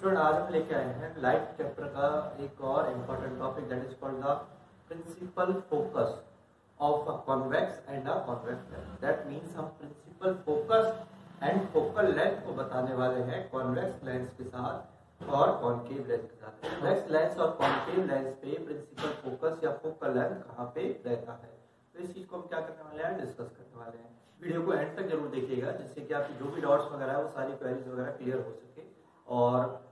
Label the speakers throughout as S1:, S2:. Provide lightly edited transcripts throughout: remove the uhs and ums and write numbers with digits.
S1: Student आज हम लेके आए हैं लाइट चैप्टर का एक और important topic that is called the principal focus of a convex and a convex lens. That means हम principal focus and focal length को बताने वाले हैं कॉन्वेक्स लेंस के साथ और कॉन्केव लेंस के साथ। कॉन्वेक्स लेंस और कॉन्केव लेंस पे प्रिंसिपल फोकस या फोकल लेंथ कहाँ पे रहता है, तो इस चीज को हम क्या करने वाले हैं, डिस्कस करने वाले हैं। वीडियो को एंड तक जरूर देखिएगा जिससे कि आपकी जो भी डाउट्स वगैरह है वो सारी क्वेरीज वगैरह क्लियर हो सके। और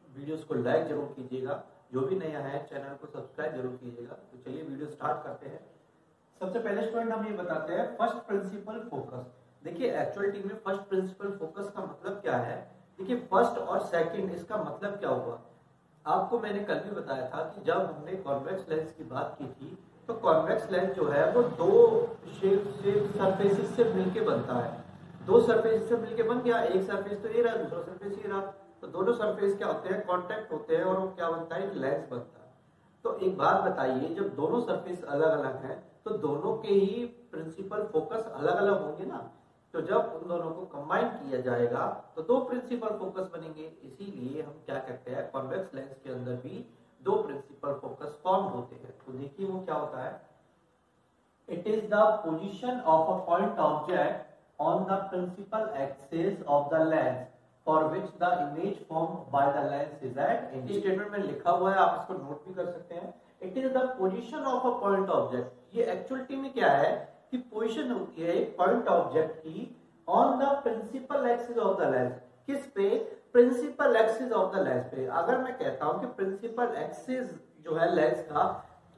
S1: वीडियोस को लाइक जरूर कीजिएगा, जो भी नया है चैनल को सब्सक्राइब जरूर कीजिएगा। तो चलिए वीडियो स्टार्ट करते हैं। सबसे पहले स्टूडेंट हम ये बताते हैं फर्स्ट प्रिंसिपल फोकस। देखिए एक्चुअलिटी में फर्स्ट प्रिंसिपल फोकस का मतलब क्या है। देखिए फर्स्ट और सेकंड इसका मतलब क्या हुआ, आपको मैंने कल भी बताया था कि जब हमने कॉन्वेक्स लेंस की बात की थी तो कॉन्वेक्स लेंस जो है वो दो सरफेसेस से मिलके बनता है। दो सरफेस से मिलके बन गया, एक सरफेस तो ये रहा, दूसरा सरफेस ये रहा, तो दोनों सरफेस क्या होते हैं, कांटेक्ट होते हैं और वो क्या बनता है, एक लेंस बनता है। तो एक बात बताइए, जब दोनों सरफेस अलग अलग हैं तो दोनों के ही प्रिंसिपल फोकस अलग अलग होंगे ना। तो जब उन दोनों को कंबाइन किया जाएगा तो दो प्रिंसिपल फोकस बनेंगे। इसीलिए हम क्या कहते हैं, कॉन्वेक्स लेंस के अंदर भी दो प्रिंसिपल फोकस फॉर्म होते हैं। तो देखिए वो क्या होता है, it is the position of a point object on the principal axis of the lens for which the image formed by the lens is at infinity। Statement में लिखा हुआ है, आप इसको नोट भी कर सकते हैं। It is the position of a point object. ये एक्चुअलिटी में क्या है कि पोजीशन होती है एक पॉइंट ऑब्जेक्ट की on the principal axis of the lens. किस पे, principal axis of the lens पे। अगर मैं कहता हूं कि प्रिंसिपल एक्सिस जो है लेंस का,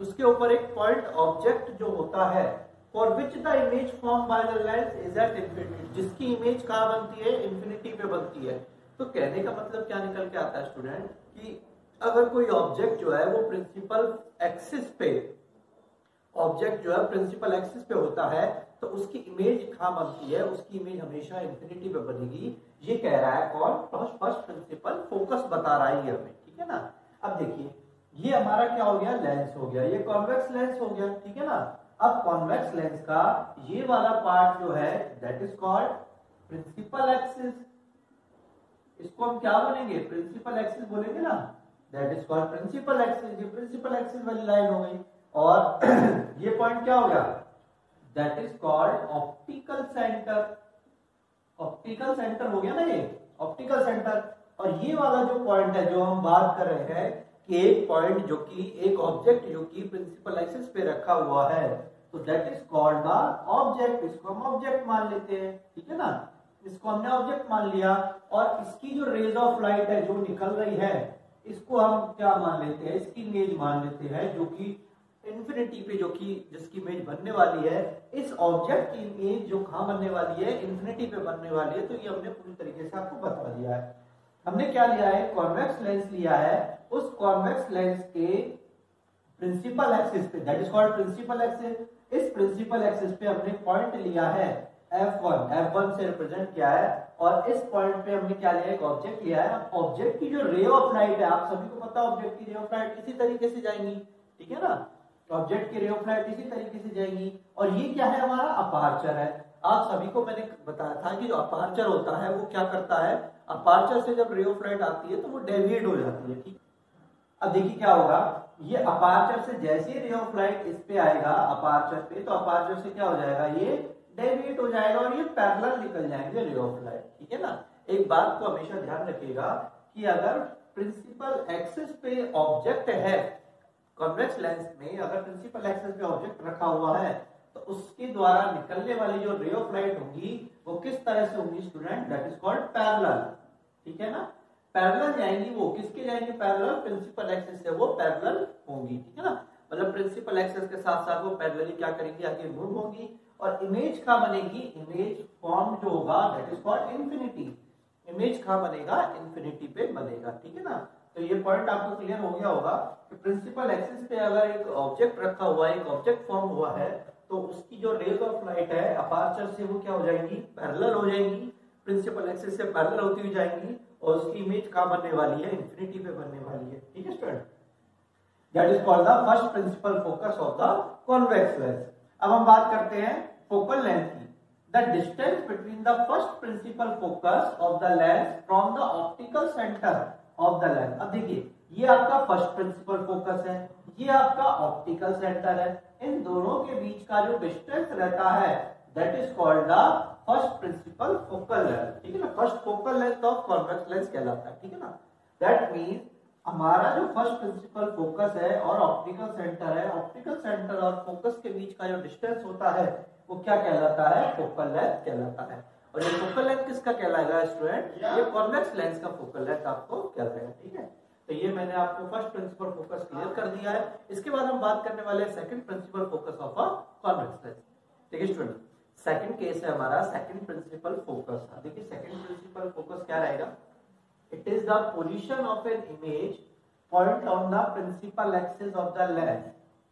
S1: उसके ऊपर एक पॉइंट ऑब्जेक्ट जो होता है for which the image formed by the lens is at infinity, जिसकी इमेज कहाँ बनती है, इंफिनिटी पे बनती है। तो कहने का मतलब क्या निकल के आता है स्टूडेंट कि अगर कोई ऑब्जेक्ट जो है वो प्रिंसिपल एक्सिस पे, ऑब्जेक्ट जो है प्रिंसिपल एक्सिस पे होता है तो उसकी इमेज कहाँ बनती है, उसकी इमेज हमेशा इंफिनिटी पे बनेगी। ये कह रहा है कौन, फर्स्ट प्रिंसिपल फोकस बता रहा है हमें, ठीक है ना। अब देखिए ये हमारा क्या हो गया, लेंस हो गया, ये कॉन्वेक्स लेंस हो गया, ठीक है ना। अब कॉन्वेक्स लेंस का ये वाला पार्ट जो है that is called principal axis. इसको हम क्या बोलेंगे, प्रिंसिपल एक्सिस बोलेंगे ना, that is called principal axis. ये प्रिंसिपल एक्सिस वाली लाइन हो गई। और ये पॉइंट क्या हो गया, that is called optical centre. Optical centre हो गया ना ये, ऑप्टिकल सेंटर। और ये वाला जो पॉइंट है जो हम बात कर रहे हैं कि एक पॉइंट जो कि एक ऑब्जेक्ट जो कि प्रिंसिपल एक्सिस पे रखा हुआ है, तो that is called the object. इसको हम ऑब्जेक्ट मान लेते हैं, ठीक है ना। इसको हमने ऑब्जेक्ट मान लिया और इसकी जो रेज ऑफ लाइट है जो निकल रही है, इसको हम क्या मान लेते हैं, इसकी इमेज मान लेते हैं, जो कि इंफिनिटी पे, जो कि जिसकी इमेज बनने वाली है, इस ऑब्जेक्ट की इमेज जो कहां बनने वाली है, इंफिनिटी पे बनने वाली है। तो ये हमने पूरी तरीके से आपको बता दिया है। हमने क्या लिया है, कॉन्वेक्स लेंस लिया है। उस कॉन्वेक्स लेंस के प्रिंसिपल एक्सिस पे, that is called principal axis. इस प्रिंसिपल एक्सिस पे हमने पॉइंट लिया है F1, F1 से रिप्रेजेंट किया है। और इस पॉइंट पे हमने क्या लिया है, एक ऑब्जेक्ट लिया है। ऑब्जेक्ट की जो रे ऑफ लाइट है, आप सभी को पता है ऑब्जेक्ट की रे ऑफ लाइट इसी तरीके से जाएंगी, ठीक है ना। ऑब्जेक्ट की रे ऑफ लाइट इसी तरीके से जाएंगी। और ये क्या है, हमारा अपर्चर है। आप सभी को मैंने बताया था कि जो अपर्चर होता है वो क्या करता है, अपर्चर से जब रे ऑफ लाइट आती है तो वो डेविएट हो जाती है, ठीक। अब देखिए क्या होगा, ये अपर्चर से जैसे ही रे ऑफ लाइट इस पे आएगा अपर्चर पे, तो अपर्चर से क्या हो जाएगा, ये डेविएट हो जाएगा और ये पैरेलल निकल जाएंगे रे ऑफ लाइट, ठीक है ना। एक बात को हमेशा ध्यान रखिएगा कि अगर प्रिंसिपल एक्सिस पे ऑब्जेक्ट है, कॉन्वेक्स लेंस में अगर प्रिंसिपल एक्सिस पे ऑब्जेक्ट रखा हुआ है तो उसके द्वारा निकलने वाली जो रे ऑफ लाइट होगी वो किस तरह से होंगी student, that is called parallel, ठीक है ना। पैरेलल जाएंगी, वो किसके जाएंगे, पैरेलल, प्रिंसिपल एक्सिस से वो पैरेलल होंगी, ठीक है ना। मतलब प्रिंसिपल एक्सिस के साथ साथ वो पैरेलली क्या करेंगी, आगे मूव होंगी। और इमेज कहां बनेगी, इमेज फॉर्म जो होगा that is called infinity. Image कहां बनेगा, इंफिनिटी पे बनेगा, ठीक है ना। तो ये पॉइंट आपको क्लियर हो गया होगा कि प्रिंसिपल एक्सिस पे अगर एक ऑब्जेक्ट रखा हुआ है, एक ऑब्जेक्ट फॉर्म हुआ है, तो उसकी जो रेज ऑफ लाइट है अपर्चर से वो क्या हो जाएंगी, पैरेलल हो जाएंगी, प्रिंसिपल एक्सिस से पैरेलल होती हुई जाएंगी और उसकी इमेज कहां बनने वाली है, इंफिनिटी पे बनने वाली है, ठीक है student. That is called the first principal focus of the convex lens. अब हम बात करते हैं फोकल लेंथ की। The distance between the first principal focus of the lens from the optical centre of the first principal focus है, ये आपका optical centre है। इन दोनों के बीच का जो डिस्टेंस रहता है that is called the first principle focal length, ठीक है ना। First focal length of convex lens कहलाता है, ठीक है ना। दैट मींस हमारा जो फर्स्ट प्रिंसिपल फोकस है और ऑप्टिकल सेंटर है, ऑप्टिकल सेंटर और फोकस के बीच का जो डिस्टेंस होता है वो क्या कहलाता है, फोकल लेंथ कहलाता है। और ये फोकल लेंथ किसका कहलाएगा स्टूडेंट, ये कॉन्वेक्स लेंस का फोकल लेंथ आपको कहलाएगा, ठीक है। तो ये मैंने आपको फर्स्ट प्रिंसिपल फोकस क्लियर कर दिया है। इसके बाद हम बात करने वाले हैं second principal focus of a convex lens. देखिए स्टूडेंट, सेकंड केस है हमारा सेकंड प्रिंसिपल फोकस। देखिए सेकंड प्रिंसिपल फोकस क्या रहेगा, it is the position of an image point on the principal axis of the lens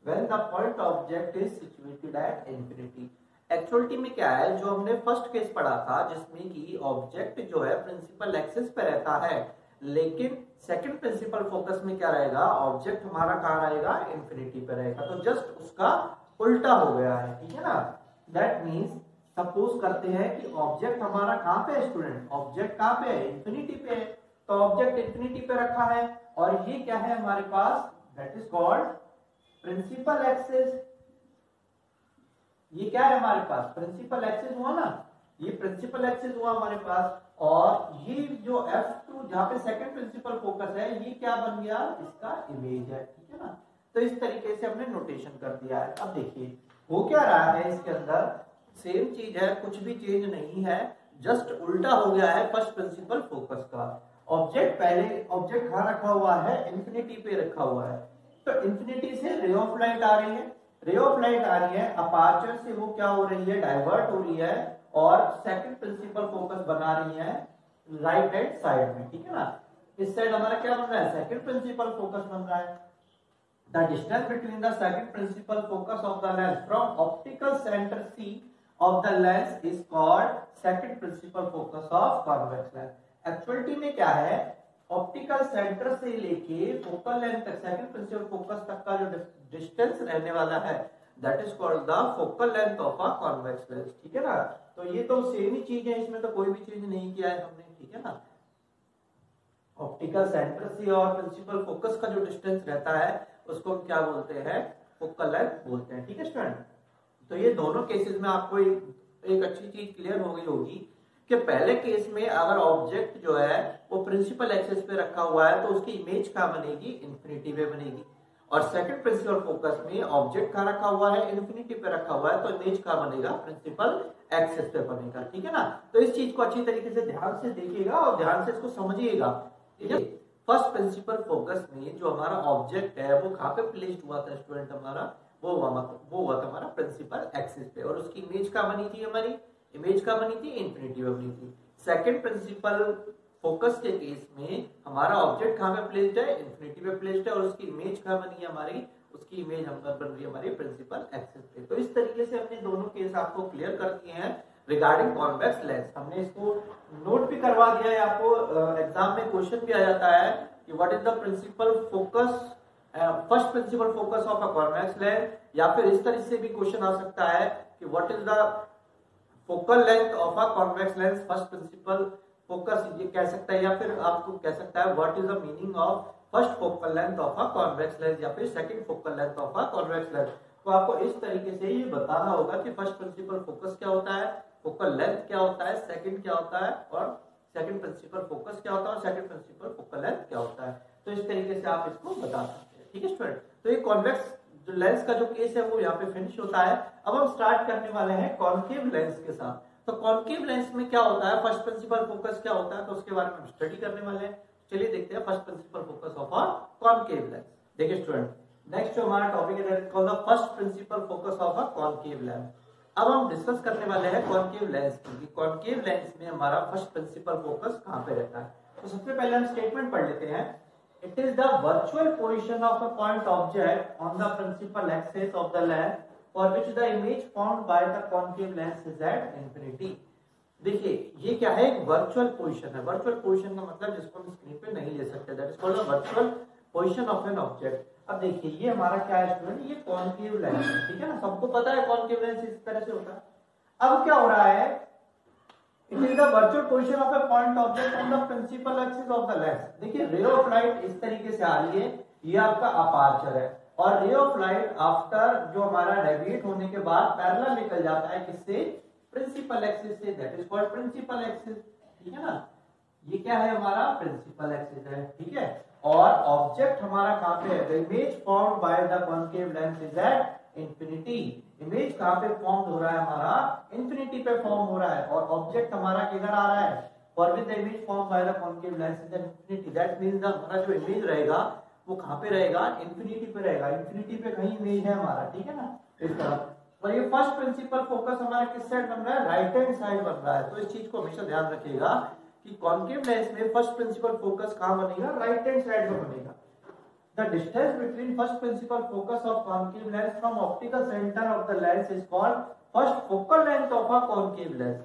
S1: when the point object is situated at infinity. Actuality में क्या है, जो हमने फर्स्ट केस पढ़ा था जिसमें कि ऑब्जेक्ट जो है प्रिंसिपल एक्सिस पे रहता है, लेकिन सेकंड प्रिंसिपल फोकस में क्या रहेगा, ऑब्जेक्ट हमारा कहाँ रहेगा, इंफिनिटी पे रहेगा। तो जस्ट उसका उल्टा हो गया है, ठीक है ना। दैट मीन्स सपोज करते हैं कि ऑब्जेक्ट हमारा कहाँ पे है स्टूडेंट, ऑब्जेक्ट कहाँ पे है, इंफिनिटी पे है। तो ऑब्जेक्ट इंफिनिटी पे रखा है और ये क्या है हमारे पास, that is called principal axis. ये क्या है हमारे पास, प्रिंसिपल एक्सिस हुआ ना, ये प्रिंसिपल एक्सिस हुआ हमारे पास। और ये जो F2 जहां पे सेकंड प्रिंसिपल फोकस है, ये क्या बन गया, इसका इमेज है, ठीक है ना। तो इस तरीके से हमने नोटेशन कर दिया है। अब देखिए हो क्या रहा है, इसके अंदर सेम चीज है, कुछ भी चेंज नहीं है, जस्ट उल्टा हो गया है फर्स्ट प्रिंसिपल फोकस का। ऑब्जेक्ट पहले ऑब्जेक्ट कहां रखा हुआ है, इंफिनिटी पे रखा हुआ है। तो इंफिनिटी से रे ऑफ लाइट आ रही है, रे ऑफ लाइट आ रही है, अपर्चर से वो क्या हो रही है, डाइवर्ट हो रही है और सेकंड प्रिंसिपल फोकस बना रही है राइट हैंड साइड में, ठीक है ना। इस साइड हमारा क्या बन रहा है, सेकंड प्रिंसिपल फोकस बन रहा है। The distance between the second principal focus of the lens from optical centre C of the lens is called second principal focus of convex lens. Actuality में क्या है, ऑप्टिकल सेंटर से लेके focal length तक second principal focus तक का जो distance रहने वाला है that is called the focal length of a convex lens, ठीक है ना। तो ये तो सेम ही चीज है, इसमें तो कोई भी चीज नहीं किया है हमने, ठीक है ना। ऑप्टिकल सेंटर से और प्रिंसिपल फोकस का जो डिस्टेंस रहता है उसको हम क्या बोलते हैं, फोकल लेंथ बोलते हैं, ठीक है स्टूडेंट। तो ये दोनों केसेस में आपको एक अच्छी चीज क्लियर हो गई होगी कि पहले केस में अगर ऑब्जेक्ट जो है वो प्रिंसिपल एक्सिस पे रखा हुआ है तो उसकी इमेज कहाँ बनेगी, इंफिनिटी पे बनेगी। और सेकंड प्रिंसिपल फोकस में ऑब्जेक्ट कहाँ रखा हुआ है, इंफिनिटी पे रखा हुआ है, तो इमेज कहाँ बनेगा, प्रिंसिपल एक्सिस पे बनेगा, ठीक है ना। तो इस चीज को अच्छी तरीके से ध्यान से देखिएगा और ध्यान से इसको समझिएगा, ठीक है। फर्स्ट प्रिंसिपल फोकस में जो हमारा ऑब्जेक्ट है वो कहाँ पे प्लेस्ड हुआ था स्टूडेंट, हमारा वो हुआ था हमारा प्रिंसिपल एक्सिस पे, और उसकी इमेज कहाँ बनी थी, हमारी इमेज कहाँ बनी थी, इंफिनिटी पे बनी थी। सेकंड प्रिंसिपल फोकस के केस में हमारा ऑब्जेक्ट कहाँ पे प्लेस्ड है, इंफिनिटी पे प्लेस्ड है, और उसकी इमेज कहाँ बनी है हमारी, उसकी इमेज हम बन रही है हमारी प्रिंसिपल एक्सिस पे। तो इस तरीके से हमने दोनों केस आपको क्लियर कर दिए हैं रिगार्डिंग कॉन्वेक्स लेंस। हमने इसको नोट भी करवा दिया है, आपको एग्जाम में क्वेश्चन भी आ जाता है कि what is the principal focus, first principal focus of a convex lens, या फिर इस तरह से भी क्वेश्चन आ सकता है कि what is the focal length of a convex lens first principal focus, ये कह सकता है, या फिर आपको कह सकता है what is the meaning of first focal length of a convex lens, या फिर second focal length of a convex lens. तो आपको इस तरीके से ये बताना होगा कि फर्स्ट प्रिंसिपल फोकस क्या होता है, फोकल लेंथ क्या होता है, सेकंड क्या होता है, और सेकंड प्रिंसिपल फोकस क्या होता है, और सेकंड प्रिंसिपल फोकल लेंथ क्या होता है। तो इस तरीके से आप इसको बता सकते हैं, ठीक है स्टूडेंट। तो ये कॉन्वेक्स जो लेंस का जो केस है वो यहाँ पे फिनिश होता है। अब हम स्टार्ट करने वाले हैं कॉन्केव लेंस के साथ। तो कॉन्केव लेंस में क्या होता है, फर्स्ट प्रिंसिपल फोकस क्या होता है, तो उसके बारे में हम स्टडी करने वाले हैं। चलिए देखते हैं first principal focus of a concave lens. देखिए स्टूडेंट, नेक्स्ट जो हमारा टॉपिक है that is called the first principal focus of a concave lens. अब हम डिस्कस करने वाले हैं कॉन्केव लेंस की। कॉन्केव लेंस में हमारा फर्स्ट प्रिंसिपल फोकस कहां पे रहता है। तो सबसे पहले हम स्टेटमेंट पढ़ लेते हैं। It is the virtual position of a point object on the principal axis of the lens for which the image found by the concave lens is at infinity. देखिए ये क्या है, एक वर्चुअल पोजीशन है। Virtual position का मतलब जिसको हम स्क्रीन पे नहीं ले सकते, that is called the virtual position of an object. अब देखिए ये हमारा क्या है स्टूडेंट, ये कॉन्केव लेंस है, ठीक है ना, सबको पता है कॉन्केव लेंस इस तरह से होता है। अब क्या हो रहा है, it is the virtual position of a point object on the principal axis of the lens. देखिए रे ऑफ लाइट इस तरीके से आ रही है, ये आपका अपार्चर है। और रे ऑफ लाइट आफ्टर जो हमारा डेविएट होने के बाद पैरेलल निकल जाता है किससे, प्रिंसिपल एक्सिस से, that is called principal axis, ठीक है ना। ये क्या है हमारा प्रिंसिपल एक्सिस है, ठीक है। और ऑब्जेक्ट हमारा कहां पे है, the image formed by the concave lens is at infinity. Image कहां पे फॉर्म हो रहा है हमारा, इंफिनिटी पे फॉर्म हो रहा है, और ऑब्जेक्ट हमारा किधर आ रहा है, for with the image formed by the concave lens is at infinity. That means हमारा जो इमेज रहेगा वो कहां पे रहेगा, इंफिनिटी पे रहेगा। इंफिनिटी पे कहीं इमेज है हमारा, ठीक है ना, इस तरह। और ये फर्स्ट प्रिंसिपल फोकस हमारा किस साइड बन रहा है, राइट हैंड साइड बन रहा है। तो इस चीज को हमेशा ध्यान रखिएगा कि कॉन्केव लेंस में फर्स्ट प्रिंसिपल फोकस कहां बनेगा, राइट हैंड साइड में बनेगा। The distance between first principal focus of concave lens from optical centre of the lens is called first focal length of a concave lens.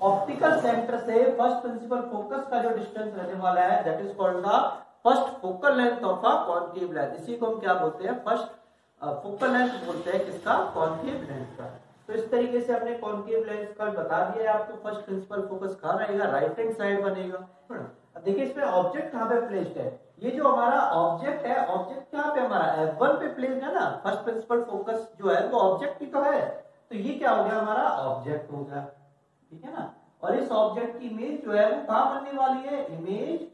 S1: Optical centre से first principal focus का जो distance रहने वाला है that is called the first focal length of a concave lens. इसी को हम क्या बोलते हैं, फर्स्ट फोकल लेंथ बोलते हैं, किसका, कॉन्केव लेंस का। तो इस तरीके से हमने कॉन्केव लेंस का बता दिया है आपको, फर्स्ट प्रिंसिपल फोकस कहां रहेगा, राइट हैंड साइड बनेगा। अब देखिए इसमें ऑब्जेक्ट कहां पे प्लेस्ड है, ये जो हमारा ऑब्जेक्ट है, ऑब्जेक्ट कहां पे हमारा F1 पे प्लेस्ड है ना। फर्स्ट प्रिंसिपल फोकस जो है वो ऑब्जेक्ट ही तो है, तो ये क्या हो गया हमारा ऑब्जेक्ट हो गया, ठीक है ना। और इस ऑब्जेक्ट की इमेज जो है वो कहां बनने वाली है, इमेज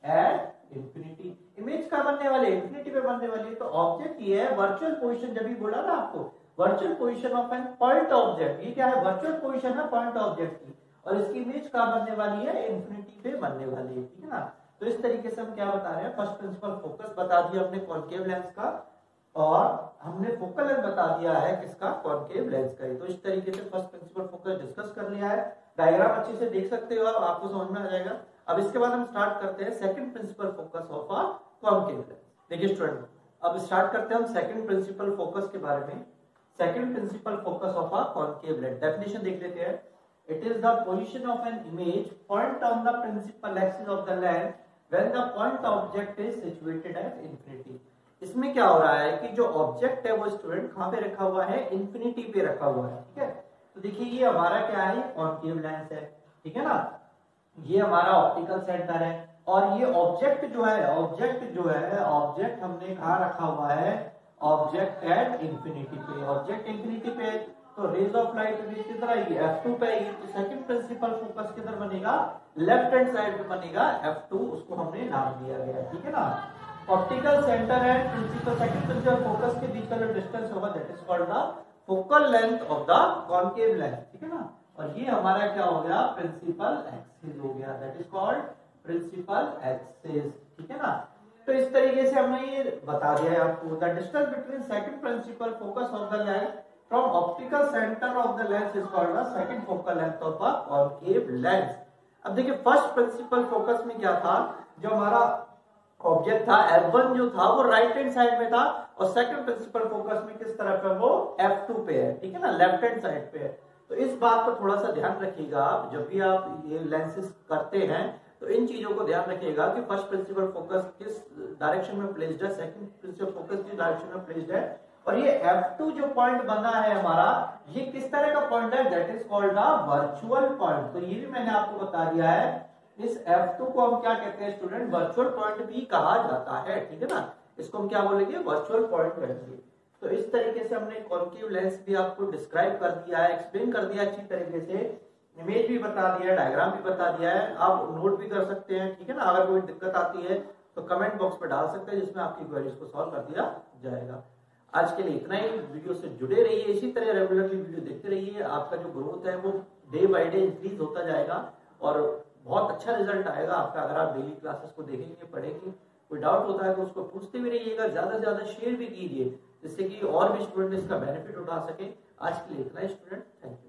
S1: एट इंफिनिटी। इमेज कहां बनने वाली है, इंफिनिटी पे बनने वाली है। तो ऑब्जेक्ट ये है वर्चुअल पोजीशन, जब भी बोला ना आपको virtual position of an point object, ये क्या है, वर्चुअल पोजीशन है पॉइंट ऑब्जेक्ट की, और इसकी इमेज कहां बनने वाली है, इंफिनिटी पे बनने वाली है, ठीक है ना। तो इस तरीके से हम क्या बता रहे हैं, फर्स्ट प्रिंसिपल फोकस बता दिया हमने कॉन्केव लेंस का, और हमने फोकल लेंथ बता दिया है किसका, कॉन्केव लेंस का। तो इस तरीके से फर्स्ट प्रिंसिपल फोकस डिस्कस कर लिया है। डायग्राम अच्छे से देख सकते हो आप, आपको समझ में आ जाएगा। अब इसके बाद हम स्टार्ट करते हैं second principal focus of a concave lens. देखिए स्टूडेंट, अब स्टार्ट करते हैं हम सेकंड प्रिंसिपल फोकस के बारे में। Second principal focus of a concave lens, definition देख लेते हैं। It is the position of an image point on the principal axis of the lens when the point object is situated at infinity. इसमें क्या हो रहा है कि जो ऑब्जेक्ट है वो स्टूडेंट कहां पे रखा हुआ है, इंफिनिटी पे रखा हुआ है, ठीक है। तो देखिए ये हमारा क्या है, कॉन्केव लेंस है, ठीक है ना। ये हमारा ऑप्टिकल सेंटर है, और ये ऑब्जेक्ट जो है, ऑब्जेक्ट हमने कहां रखा हुआ है, ऑब्जेक्ट एट इंफिनिटी पे। ऑब्जेक्ट इंफिनिटी पे, तो रेज ऑफ लाइट किधर आएगी, F2 पे आएगी। तो सेकंड प्रिंसिपल फोकस किधर बनेगा, लेफ्ट हैंड साइड पे बनेगा, F2 उसको हमने नाम दिया गया, ठीक है ना। Optical centre and principal, second principal focus के बीच का जो डिस्टेंस होगा that is called the focal length of the concave lens, ठीक है ना। और ये हमारा क्या हो गया, प्रिंसिपल एक्सिस हो गया, that is called principal axis, ठीक है ना। तो इस तरीके से हमने ये बता दिया है आपको, the distance between second principal focus of the lens from optical centre of the lens is called the second focal length of a concave lens. अब देखिए फर्स्ट प्रिंसिपल फोकस में क्या था, जो हमारा ऑब्जेक्ट था F1 जो था वो राइट हैंड साइड में था, और सेकंड प्रिंसिपल फोकस में किस तरफ है, वो F2 पे है, ठीक है ना, लेफ्ट हैंड साइड पे है। तो इस बात को थोड़ा सा ध्यान रखिएगा आप, जब भी आप ये लेंसेज करते हैं तो इन चीजों को ध्यान रखिएगा कि फर्स्ट प्रिंसिपल फोकस किस डायरेक्शन में प्लेस्ड है, सेकंड प्रिंसिपल फोकस किस डायरेक्शन में प्लेस्ड है, और ये F2 जो पॉइंट बना है हमारा, ये किस तरह का पॉइंट है, that is called the virtual point. तो ये भी मैंने आपको बता दिया है, इस F2 को हम क्या कहते हैं स्टूडेंट, वर्चुअल पॉइंट भी कहा जाता है, ठीक है ना। इसको हम क्या बोलेंगे, वर्चुअल पॉइंट कहेंगे। तो इस तरीके से हमने कॉन्केव लेंस भी आपको डिस्क्राइब कर दिया है, एक्सप्लेन कर दिया अच्छी तरीके से, इमेज भी बता दिया है, डायग्राम भी बता दिया है, आप नोट भी कर सकते हैं, ठीक है ना। अगर कोई दिक्कत आती है तो कमेंट बॉक्स में डाल सकते हैं, जिसमें आपकी क्वेरीज को सॉल्व कर दिया जाएगा। आज के लिए इतना ही, वीडियो से जुड़े रहिए, इसी तरह रेगुलरली वीडियो देखते रहिए। आपका जो ग्रोथ है वो डे बाय डे इंक्रीज होता जाएगा, और बहुत अच्छा रिजल्ट आएगा आपका अगर आप डेली क्लासेस को देखेंगे, पढ़ेंगे। कोई डाउट होता है तो उसको पूछते भी रहिएगा, ज्यादा से ज्यादा शेयर भी कीजिए, जिससे कि और भी स्टूडेंट इसका बेनिफिट उठा सके। आज के लिए इतना ही स्टूडेंट, थैंक यू।